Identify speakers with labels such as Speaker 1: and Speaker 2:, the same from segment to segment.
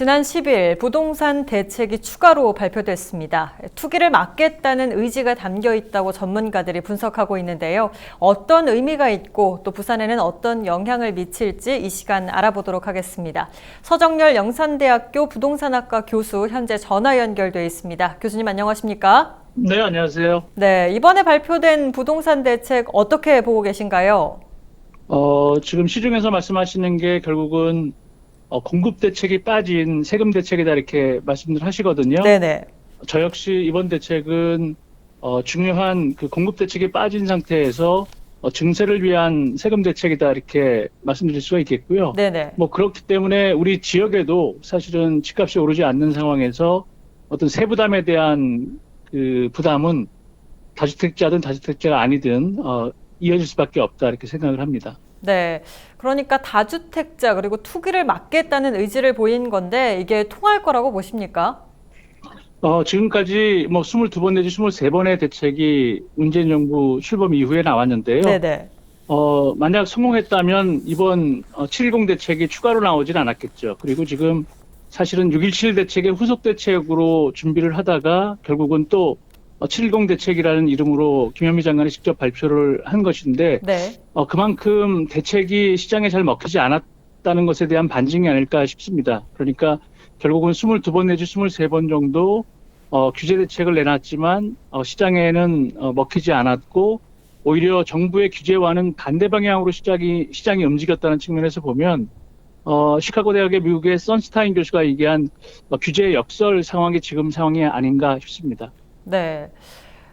Speaker 1: 지난 10일 부동산 대책이 추가로 발표됐습니다. 투기를 막겠다는 의지가 담겨 있다고 전문가들이 분석하고 있는데요. 어떤 의미가 있고 또 부산에는 어떤 영향을 미칠지 이 시간 알아보도록 하겠습니다. 서정열 영산대학교 부동산학과 교수 현재 전화 연결돼 있습니다. 교수님 안녕하십니까?
Speaker 2: 네, 안녕하세요.
Speaker 1: 네, 이번에 발표된 부동산 대책 어떻게 보고 계신가요?
Speaker 2: 지금 시중에서 말씀하시는 게 결국은 공급 대책이 빠진 세금 대책이다 이렇게 말씀을 하시거든요.
Speaker 1: 네네.
Speaker 2: 저 역시 이번 대책은 중요한 그 공급 대책이 빠진 상태에서 증세를 위한 세금 대책이다 이렇게 말씀드릴 수가 있겠고요.
Speaker 1: 네네.
Speaker 2: 그렇기 때문에 우리 지역에도 사실은 집값이 오르지 않는 상황에서 어떤 세부담에 대한 그 부담은 다주택자든 다주택자가 아니든 이어질 수밖에 없다 이렇게 생각을 합니다.
Speaker 1: 네, 그러니까 다주택자 그리고 투기를 막겠다는 의지를 보인 건데 이게 통할 거라고 보십니까?
Speaker 2: 지금까지 22번 내지 23번의 대책이 문재인 정부 출범 이후에 나왔는데요.
Speaker 1: 네네.
Speaker 2: 만약 성공했다면 이번 7.10 대책이 추가로 나오진 않았겠죠. 그리고 지금 사실은 6.17 대책의 후속 대책으로 준비를 하다가 결국은 또 7.10 대책이라는 이름으로 김현미 장관이 직접 발표를 한 것인데
Speaker 1: 네.
Speaker 2: 그만큼 대책이 시장에 잘 먹히지 않았다는 것에 대한 반증이 아닐까 싶습니다. 그러니까 결국은 22번 내지 23번 정도 규제 대책을 내놨지만 시장에는 먹히지 않았고 오히려 정부의 규제와는 반대 방향으로 시장이 움직였다는 측면에서 보면 시카고 대학의 미국의 선스타인 교수가 얘기한 규제 역설 상황이 지금 상황이 아닌가 싶습니다.
Speaker 1: 네.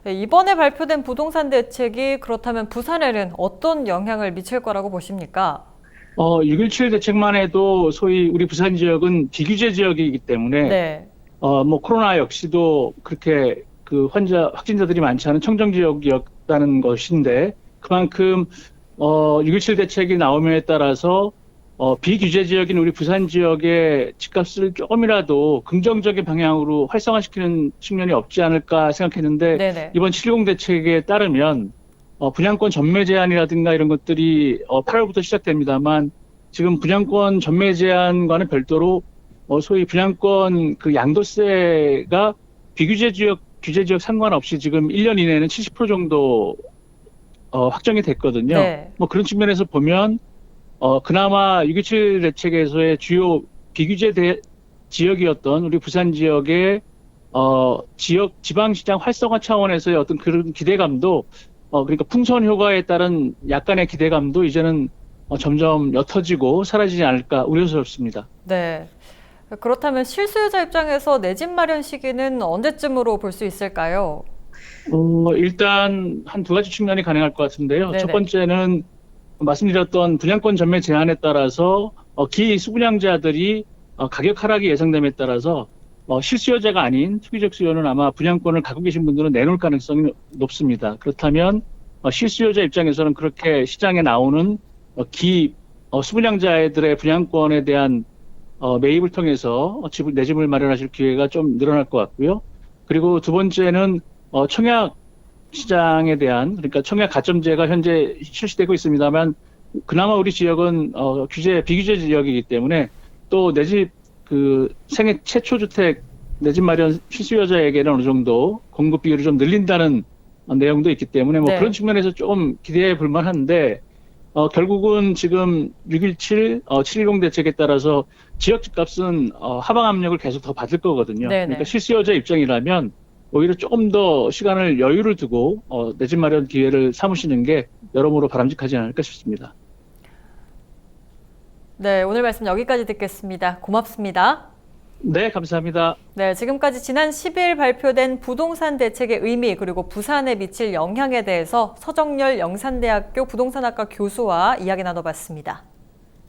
Speaker 1: 이번에 발표된 부동산 대책이 그렇다면 부산에는 어떤 영향을 미칠 거라고 보십니까?
Speaker 2: 6.17 대책만 해도 소위 우리 부산 지역은 비규제 지역이기 때문에
Speaker 1: 네.
Speaker 2: 코로나 역시도 그렇게 그 확진자들이 많지 않은 청정 지역이었다는 것인데 그만큼 6.17 대책이 나오면에 따라서 비규제 지역인 우리 부산 지역의 집값을 조금이라도 긍정적인 방향으로 활성화시키는 측면이 없지 않을까 생각했는데
Speaker 1: 네네.
Speaker 2: 이번 7.10 대책에 따르면 분양권 전매 제한이라든가 이런 것들이 8월부터 시작됩니다만 지금 분양권 전매 제한과는 별도로 소위 분양권 그 양도세가 비규제 지역, 규제 지역 상관없이 지금 1년 이내에는 70% 정도 확정이 됐거든요.
Speaker 1: 네.
Speaker 2: 그런 측면에서 보면 그나마 6.27 대책에서의 주요 비규제 지역이었던 우리 부산 지역의 지방시장 활성화 차원에서의 어떤 그런 기대감도 그러니까 풍선 효과에 따른 약간의 기대감도 이제는 점점 옅어지고 사라지지 않을까 우려스럽습니다.
Speaker 1: 네. 그렇다면 실수요자 입장에서 내 집 마련 시기는 언제쯤으로 볼 수 있을까요?
Speaker 2: 일단 한 두 가지 측면이 가능할 것 같은데요.
Speaker 1: 네네.
Speaker 2: 첫 번째는 말씀드렸던 분양권 전매 제한에 따라서 기수분양자들이 가격 하락이 예상됨에 따라서 실수요자가 아닌 투기적 수요는 아마 분양권을 갖고 계신 분들은 내놓을 가능성이 높습니다. 그렇다면 실수요자 입장에서는 그렇게 시장에 나오는 수분양자들의 분양권에 대한 매입을 통해서 내 집을 마련하실 기회가 좀 늘어날 것 같고요. 그리고 두 번째는 청약 시장에 대한 그러니까 청약 가점제가 현재 실시되고 있습니다만 그나마 우리 지역은 비규제 지역이기 때문에 또 내 집 그 생애 최초 주택 내 집 마련 실수요자에게는 어느 정도 공급 비율을 좀 늘린다는 내용도 있기 때문에
Speaker 1: 네.
Speaker 2: 그런 측면에서 좀 기대해 볼 만한데 결국은 지금 6.17 7.10 대책에 따라서 지역 집값은 하방 압력을 계속 더 받을 거거든요.
Speaker 1: 네네.
Speaker 2: 그러니까 실수요자 입장이라면 오히려 조금 더 시간을 여유를 두고 내 집 마련 기회를 삼으시는 게 여러모로 바람직하지 않을까 싶습니다.
Speaker 1: 네, 오늘 말씀 여기까지 듣겠습니다. 고맙습니다.
Speaker 2: 네, 감사합니다.
Speaker 1: 네, 지금까지 지난 10일 발표된 부동산 대책의 의미 그리고 부산에 미칠 영향에 대해서 서정열 영산대학교 부동산학과 교수와 이야기 나눠봤습니다.